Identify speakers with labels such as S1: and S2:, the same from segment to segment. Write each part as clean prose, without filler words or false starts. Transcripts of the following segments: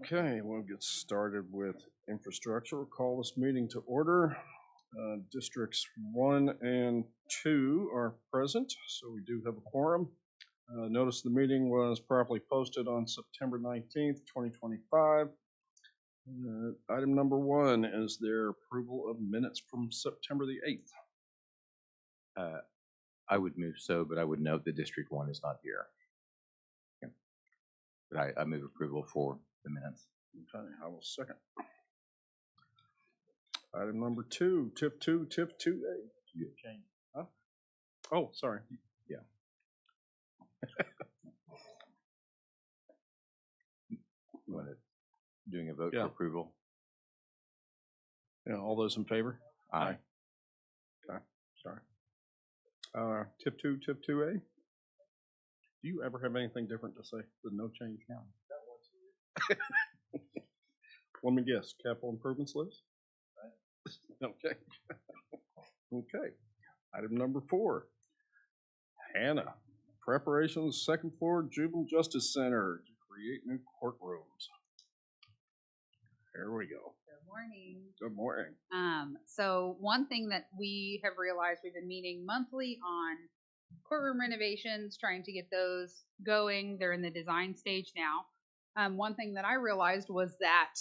S1: Okay, we'll get started with infrastructure. We'll call this meeting to order. Districts 1 and 2 are present, so we do have a quorum. Notice the meeting was properly posted on September 19th, 2025. Item number 1 is their approval of minutes from September the 8th.
S2: I would move so, but I would note that District 1 is not here. Okay. But I move approval for the minutes.
S1: Okay, I will second. Item number 2, TIF 2, TIF 2A.
S2: You have changed.
S1: Huh? Oh, sorry.
S2: Yeah. You want it doing a vote for approval?
S1: Yeah, all those in favor?
S2: Aye.
S1: Okay, sorry. TIF 2, TIF 2A. Do you ever have anything different to say with no change now? Let me guess, capital improvements list? Right. Okay. Okay. Item number 4. Hannah, preparations, 2nd floor Juvenile Justice Center to create new courtrooms. There we go.
S3: Good morning.
S1: Good morning.
S3: So one thing that we have realized, we've been meeting monthly on courtroom renovations, trying to get those going. They're in the design stage now. One thing that I realized was that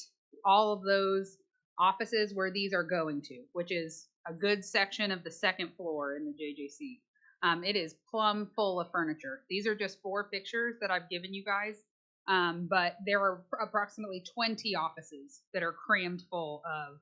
S3: all of those offices where these are going to, which is a good section of the 2nd floor in the JJC, it is plumb full of furniture. These are just 4 pictures that I've given you guys. But there are approximately 20 offices that are crammed full of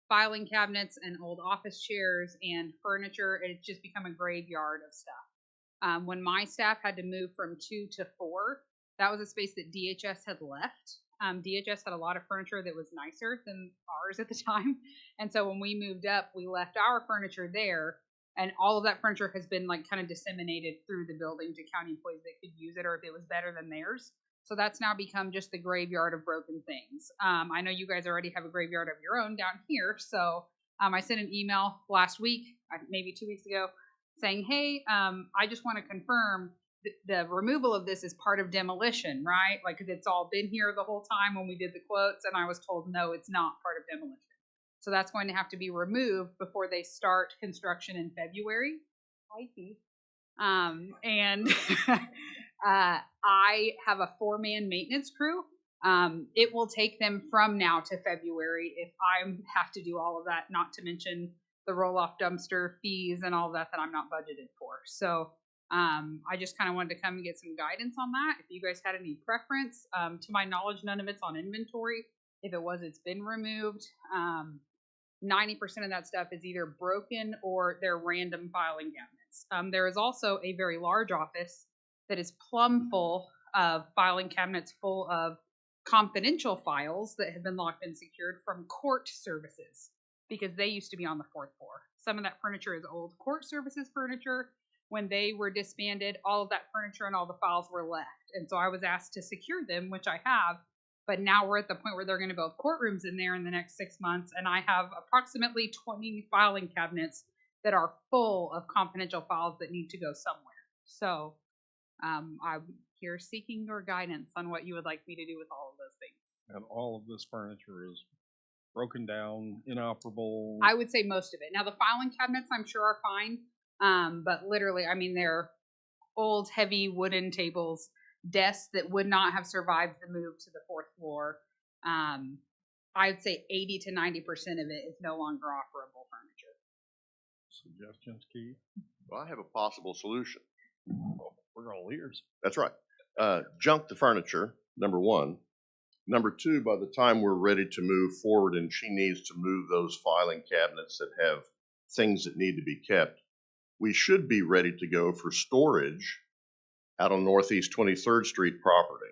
S3: filing cabinets and old office chairs and furniture. It's just become a graveyard of stuff. When my staff had to move from 2 to 4, that was a space that DHS had left. DHS had a lot of furniture that was nicer than ours at the time. And so when we moved up, we left our furniture there. And all of that furniture has been like kind of disseminated through the building to county employees that could use it or if it was better than theirs. So that's now become just the graveyard of broken things. I know you guys already have a graveyard of your own down here. So I sent an email last week, maybe 2 weeks ago, saying, hey, I just want to confirm the removal of this is part of demolition, right? Like, cause it's all been here the whole time when we did the quotes. And I was told, no, it's not part of demolition. So that's going to have to be removed before they start construction in February. And I have a 4-man maintenance crew. It will take them from now to February if I have to do all of that, not to mention the roll-off dumpster fees and all that I'm not budgeted for. So I just kind of wanted to come and get some guidance on that. If you guys had any preference, to my knowledge, none of it's on inventory. If it was, it's been removed. 90% of that stuff is either broken or they're random filing cabinets. There is also a very large office that is plumb full of filing cabinets full of confidential files that have been locked and secured from court services because they used to be on the 4th floor. Some of that furniture is old court services furniture. When they were disbanded, all of that furniture and all the files were left. And so I was asked to secure them, which I have. But now we're at the point where they're going to build courtrooms in there in the next 6 months. And I have approximately 20 filing cabinets that are full of confidential files that need to go somewhere. So I'm here seeking your guidance on what you would like me to do with all of those things.
S1: And all of this furniture is broken down, inoperable?
S3: I would say most of it. Now, the filing cabinets, I'm sure, are fine. But literally, I mean, they're old, heavy wooden tables, desks that would not have survived the move to the fourth floor. I'd say 80 to 90% of it is no longer offerable furniture.
S1: Suggestions, Keith?
S4: Well, I have a possible solution.
S1: We're all ears.
S4: That's right. Junk the furniture, number one. Number two, by the time we're ready to move forward and she needs to move those filing cabinets that have things that need to be kept, we should be ready to go for storage out on Northeast 23rd Street property.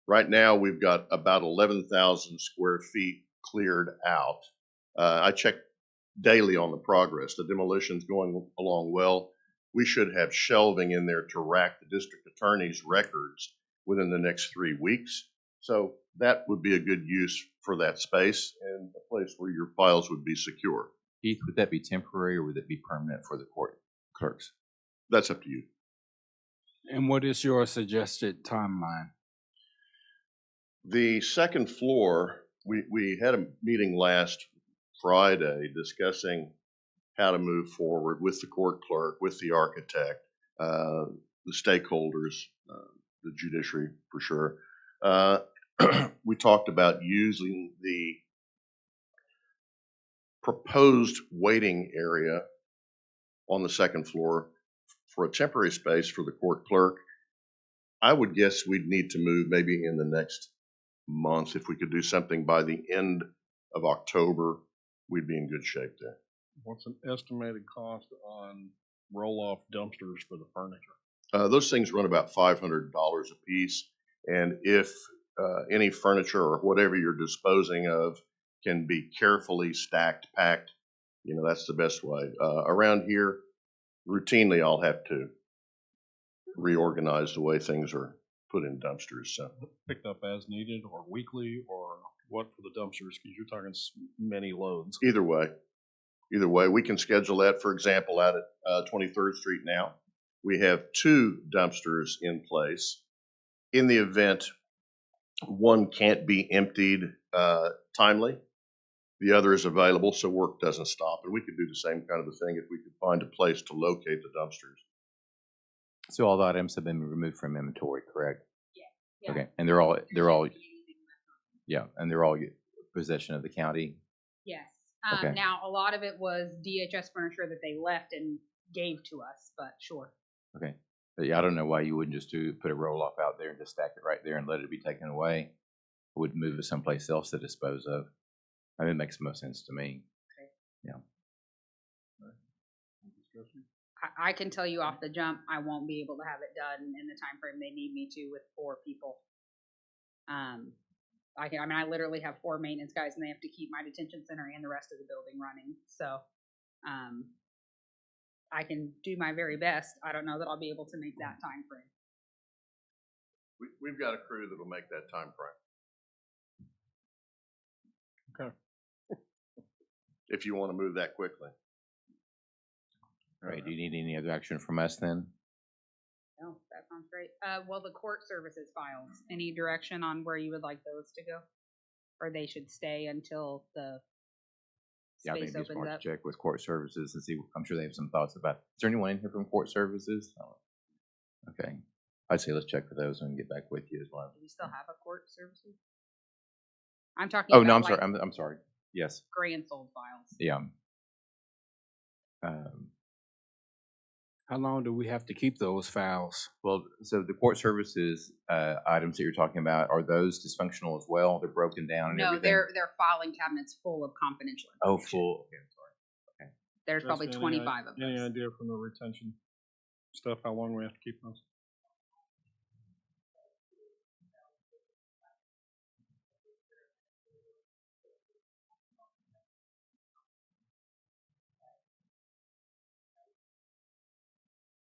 S4: Right now, we've got about 11,000 square feet cleared out. I check daily on the progress. The demolition's going along well. We should have shelving in there to rack the district attorney's records within the next 3 weeks. So that would be a good use for that space and a place where your files would be secure.
S2: Keith, would that be temporary or would it be permanent for the court clerks?
S4: That's up to you.
S5: And what is your suggested timeline?
S4: The second floor, we had a meeting last Friday discussing how to move forward with the court clerk, with the architect, the stakeholders, the judiciary for sure. We talked about using the proposed waiting area on the second floor for a temporary space for the court clerk. I would guess we'd need to move maybe in the next month. If we could do something by the end of October, we'd be in good shape there.
S1: What's an estimated cost on roll-off dumpsters for the furniture?
S4: Those things run about $500 a piece. And if any furniture or whatever you're disposing of can be carefully stacked, packed, that's the best way. Around here, routinely, I'll have to reorganize the way things are put in dumpsters. So
S1: Picked up as needed or weekly or what for the dumpsters? Because you're talking many loads.
S4: either way, we can schedule that. For example, out at 23rd Street now, we have 2 dumpsters in place. In the event one can't be emptied timely, the other is available, so work doesn't stop. And we could do the same kind of a thing if we could find a place to locate the dumpsters.
S2: So all the items have been removed from inventory, correct?
S3: Yeah.
S2: Okay, and they're all, yeah, and they're all possession of the county?
S3: Yes.
S2: Okay.
S3: Now, a lot of it was DHS furniture that they left and gave to us, but sure.
S2: Okay. But yeah, I don't know why you wouldn't just put a roll off out there and just stack it right there and let it be taken away. Would move it someplace else to dispose of. I mean, it makes the most sense to me.
S3: Okay.
S2: Yeah.
S3: I can tell you off the jump, I won't be able to have it done in the time frame they need me to with 4 people. I literally have 4 maintenance guys and they have to keep my detention center and the rest of the building running. So, I can do my very best. I don't know that I'll be able to make that time frame.
S4: We've got a crew that'll make that time frame.
S1: Okay.
S4: If you want to move that quickly.
S2: All right. Do you need any other action from us then?
S3: No, that sounds great. Well, the court services files, any direction on where you would like those to go? Or they should stay until the
S2: Yeah, I think
S3: space
S2: it'd be
S3: opens
S2: smart
S3: up?
S2: to check with court services and see. I'm sure they have some thoughts about. Is there anyone in here from court services? Oh, okay, I'd say let's check for those and get back with you as well.
S3: Do we still have a court services? I'm talking
S2: Oh
S3: about
S2: no, I'm
S3: like
S2: sorry. I'm sorry. Yes.
S3: grand sold files.
S2: Yeah.
S5: How long do we have to keep those files?
S2: Well, so the court services items that you're talking about, are those dysfunctional as well? They're broken down and
S3: No,
S2: everything?
S3: they're filing cabinets full of confidential
S2: Oh,
S3: information.
S2: full. Okay, I'm sorry.
S3: There's probably
S1: Justin,
S3: 25 of
S1: Any
S3: those.
S1: idea from the retention stuff, how long we have to keep those?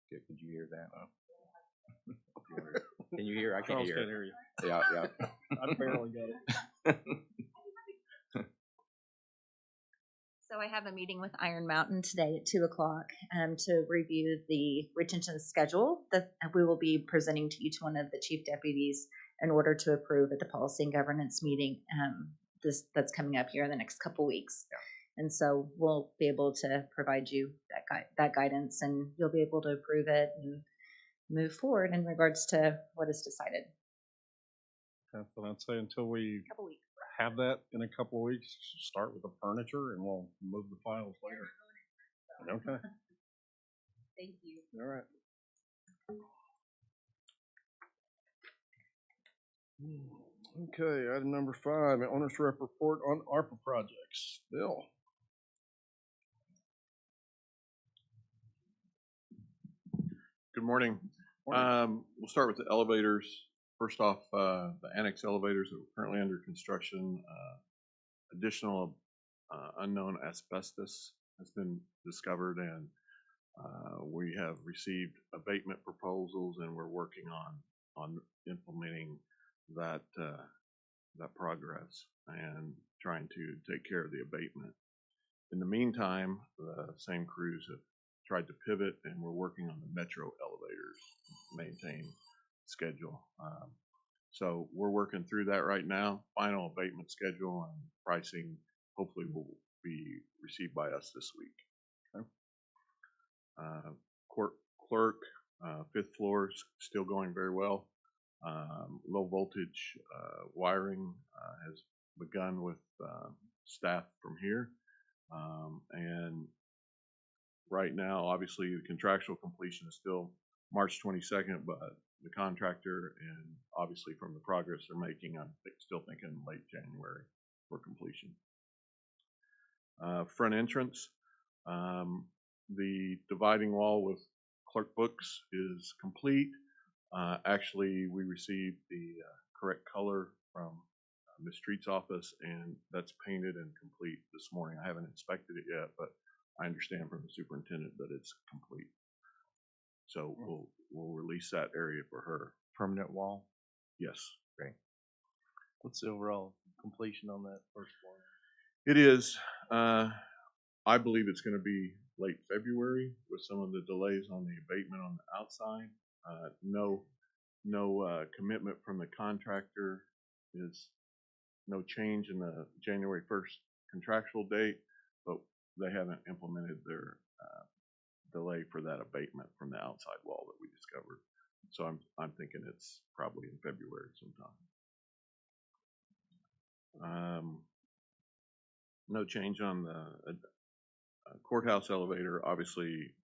S2: Good. Could you hear that? Can you hear? I can't
S1: Charles
S2: hear.
S1: can't hear you.
S2: Yeah, yeah.
S1: I barely got it.
S6: So I have a meeting with Iron Mountain today at 2:00 to review the retention schedule that we will be presenting to each one of the chief deputies in order to approve at the policy and governance meeting that's coming up here in the next couple weeks. And so we'll be able to provide you that guidance, and you'll be able to approve it and move forward in regards to what is decided.
S1: Okay, but I'd say until we
S6: Couple weeks.
S1: have that in a couple of weeks, start with the furniture and we'll move the files later. Okay,
S3: Thank you.
S1: all right. Okay, item number 5, owner's rep report on ARPA projects. Bill.
S7: Good morning.
S1: Morning.
S7: We'll start with the elevators. First off, the annex elevators that are currently under construction, additional unknown asbestos has been discovered, and we have received abatement proposals, and we're working on implementing that progress and trying to take care of the abatement. In the meantime, the same crews have tried to pivot, and we're working on the metro elevators to maintain schedule. So we're working through that right now. Final abatement schedule and pricing hopefully will be received by us this week. Okay. Court clerk, 5th floor is still going very well. Low voltage wiring has begun with staff from here. And right now, obviously, the contractual completion is still March 22nd, but the contractor and obviously from the progress they're making, I'm still thinking late January for completion. Front entrance, the dividing wall with clerk books is complete. Actually, we received the correct color from Ms. Street's office, and that's painted and complete this morning. I haven't inspected it yet, but I understand from the superintendent that it's complete. So we'll release that area for her.
S8: Permanent wall.
S7: Yes.
S8: Great. What's the overall completion on that first floor?
S7: It is. I believe it's going to be late February with some of the delays on the abatement on the outside. No commitment from the contractor is no change in the January 1st contractual date, but they haven't implemented their delay for that abatement from the outside wall that we discovered. So I'm thinking it's probably in February sometime. No change on the courthouse elevator. Obviously,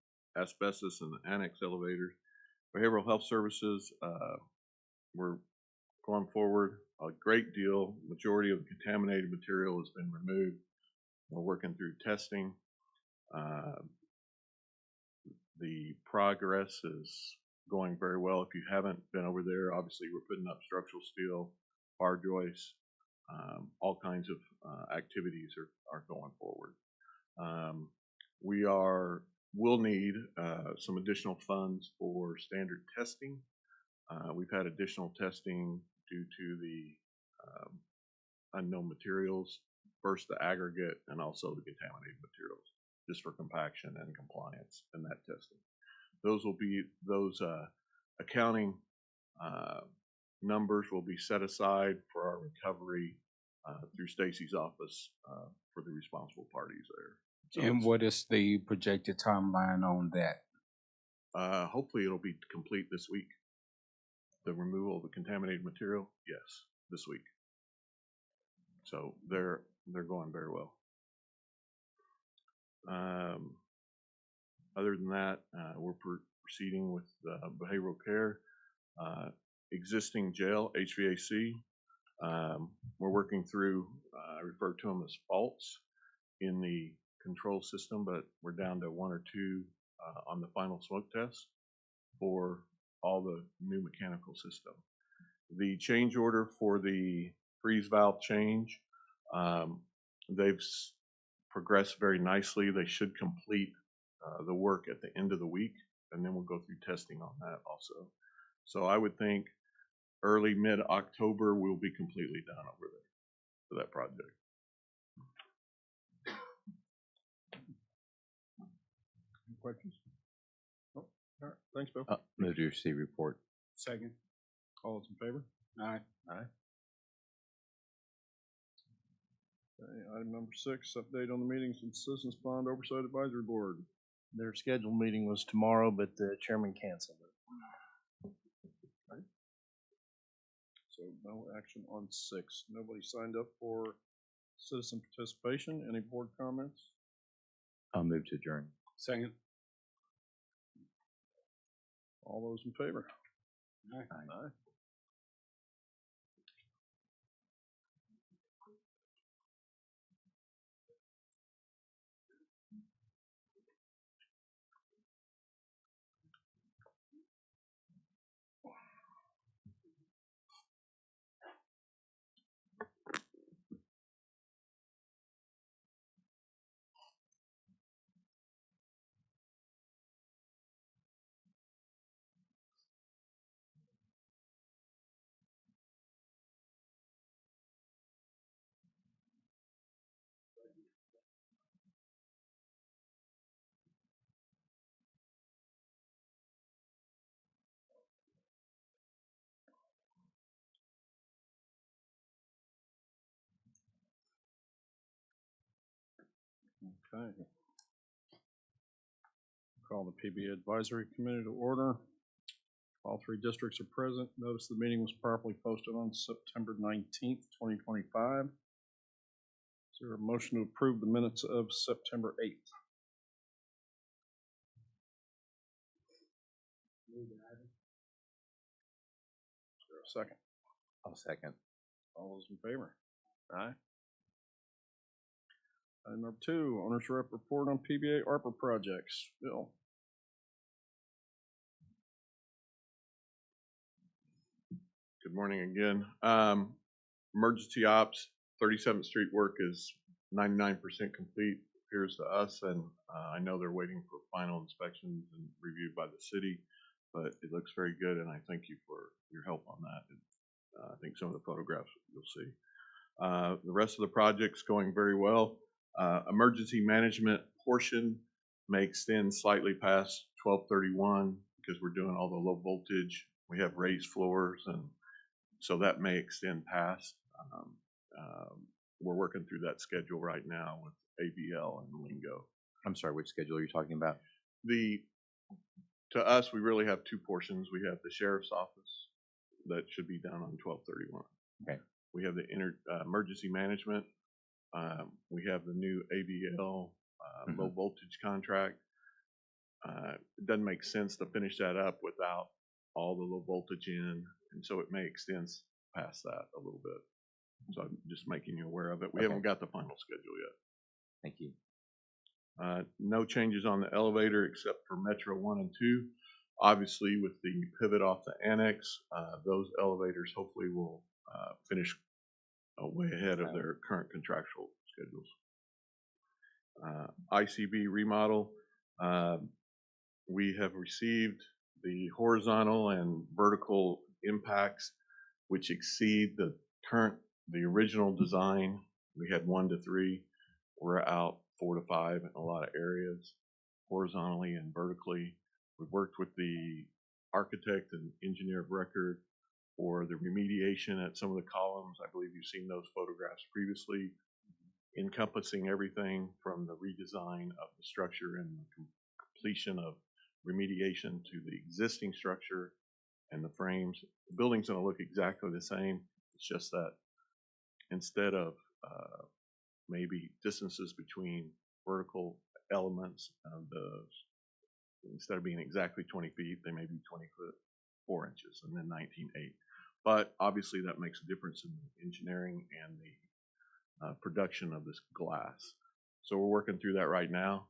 S7: asbestos in the annex elevators. Behavioral health services, we're going forward a great deal. Majority of the contaminated material has been removed. We're working through testing. The progress is going very well. If you haven't been over there, obviously we're putting up structural steel, bar joists, all kinds of activities are going forward. We'll need some additional funds for standard testing. We've had additional testing due to the unknown materials, first the aggregate and also the contaminated materials, just for compaction and compliance in that testing. Those accounting numbers will be set aside for our recovery through Stacy's office for the responsible parties there. So
S5: And what is the projected timeline on that?
S7: hopefully it'll be complete this week. The removal of the contaminated material, yes, this week. So they're going very well. Other than that, we're proceeding with behavioral care. Existing jail, HVAC, we're working through, I refer to them as faults in the control system, but we're down to 1 or 2 on the final smoke test for all the new mechanical system. The change order for the freeze valve change, they've progressed very nicely. They should complete the work at the end of the week, and then we'll go through testing on that also. So I would think early mid-October we'll be completely done over there for that project.
S1: Any questions? Oh, all right. Thanks, Bill.
S2: Move to receive report.
S1: Second. All those in favor?
S5: Aye.
S1: Aye. Okay, Item number 6, update on the meetings with Citizens Bond Oversight Advisory Board.
S8: Their scheduled meeting was tomorrow, but the chairman canceled it.
S1: So no action on 6. Nobody signed up for citizen participation. Any board comments?
S2: I'll move to adjourn.
S5: Second.
S1: All those in favor?
S5: Aye.
S1: Aye. Okay. Call the PBA Advisory Committee to order. All 3 districts are present. Notice the meeting was properly posted on September 19th, 2025. Is there a motion to approve the minutes of September 8th? Is there a second?
S2: I'll second.
S1: All those in favor? Aye. Item number 2, owner's rep report on PBA ARPA projects. Bill.
S7: Good morning again. Emergency ops, 37th Street work is 99% complete, appears to us, and I know they're waiting for final inspections and review by the city, but it looks very good, and I thank you for your help on that. I think some of the photographs you'll see. The rest of the project's going very well. Emergency management portion may extend slightly past 12/31 because we're doing all the low voltage. We have raised floors, and so that may extend past. We're working through that schedule right now with ABL and Lingo.
S2: I'm sorry, which schedule are you talking about?
S7: To us, we really have 2 portions. We have the sheriff's office that should be done on 12/31.
S2: Okay.
S7: We have the emergency management. We have the new ABL low voltage contract. It doesn't make sense to finish that up without all the low voltage in, and so it may extend past that a little bit. So I'm just making you aware of it. We haven't got the final schedule yet.
S2: Thank you.
S7: No changes on the elevator except for Metro 1 and 2. Obviously, with the pivot off the annex, those elevators hopefully will finish way ahead of their current contractual schedules. ICB remodel, we have received the horizontal and vertical impacts which exceed the original design. We had 1 to 3. We're out 4 to 5 in a lot of areas, horizontally and vertically. We've worked with the architect and engineer of record for the remediation at some of the columns. I believe you've seen those photographs previously, encompassing everything from the redesign of the structure and the completion of remediation to the existing structure and the frames. The building's going to look exactly the same. It's just that instead of maybe distances between vertical elements, instead of being exactly 20 feet, they may be 20 foot 4 inches and then 19.8. But obviously that makes a difference in the engineering and the production of this glass. So we're working through that right now.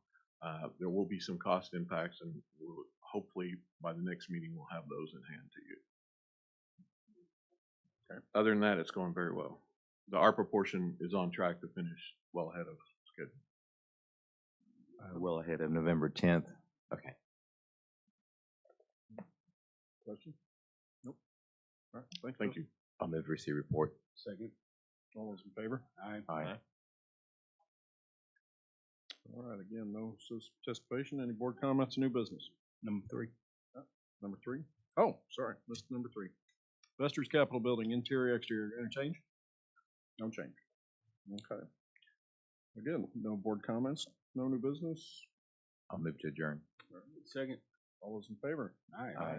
S7: There will be some cost impacts, and we'll, hopefully by the next meeting we'll have those in hand to you. Okay. Other than that, it's going very well. The ARPA portion is on track to finish well ahead of schedule.
S2: Well ahead of November 10th. Okay.
S1: Question? Nope. All right,
S7: Thank you.
S2: I'll move to receive report.
S1: Second. All those in favor?
S5: Aye.
S2: Aye.
S1: All right, again, no participation. Any board comments, new business?
S5: Number 3.
S1: Number 3? Oh, sorry, missed number 3. Investors Capitol Building, interior, exterior, any change? No change. Okay. Again, no board comments, no new business.
S2: I'll move to adjourn.
S5: Second.
S1: All those in favor?
S5: Aye.
S2: Aye.